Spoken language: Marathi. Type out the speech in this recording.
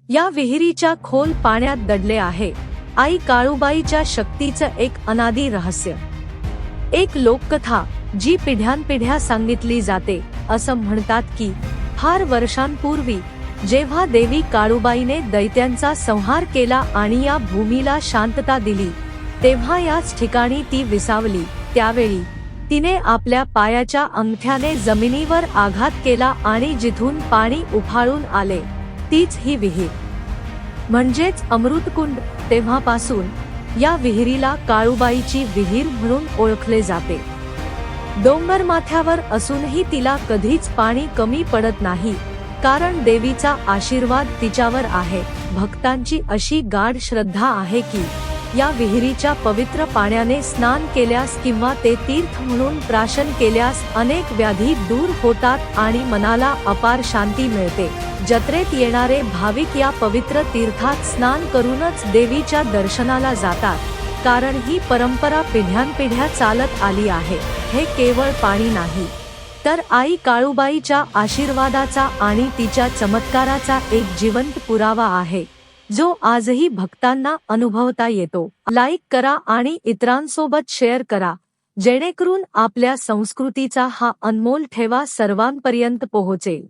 या विहिरीच्या खोल पाण्यात दडले आहे आई काळूबाईच्या शक्तीचं एक अनादी रहस्य। एक लोककथा जी पिढ्यानपिढ्या सांगितली जाते। असं म्हणतात की फार वर्षांपूर्वी जेव्हा देवी काळूबाईने दैत्यांचा संहार केला आणि या भूमीला शांतता दिली, तेव्हा याच ठिकाणी ती विसावली। त्यावेळी तिने आपल्या पायाच्या अंगठ्याने जमिनीवर आघात केला आणि जिथून पाणी उफाळून आले तीच ही विहीर, म्हणजेच अमृतकुंड। तेव्हापासून या विहिरीला काळूबाईची विहीर म्हणून ओळखले जाते। डोंगरमाथ्यावर असूनही तिला कधीच पाणी कमी पडत नाही, कारण देवीचा आशीर्वाद तिच्यावर आहे। भक्तांची अशी गाढ श्रद्धा आहे की या विहिरीच्या पवित्र पाण्याने स्नान केल्यास किंवा ते तीर्थ म्हणून प्राशन केल्यास अनेक व्याधी दूर होतात आणि मनाला अपार शांती मिळते। जत्रेत येणारे भाविक या पवित्र तीर्थात स्नान करूनच देवीच्या दर्शनाला जातात, कारण ही परंपरा पिढ्यानपिढ्या चालत आली आहे। हे केवळ पाणी नाही, तर आई काळूबाईच्या आशीर्वादाचा आणि तिच्या चमत्काराचा एक जिवंत पुरावा आहे, जो आजही भक्तांना अनुभवता येतो। लाईक करा आणि इतरांसोबत शेअर करा, जेणेकरून आपल्या संस्कृतीचा हा अनमोल ठेवा सर्वांपर्यंत पोहोचेल।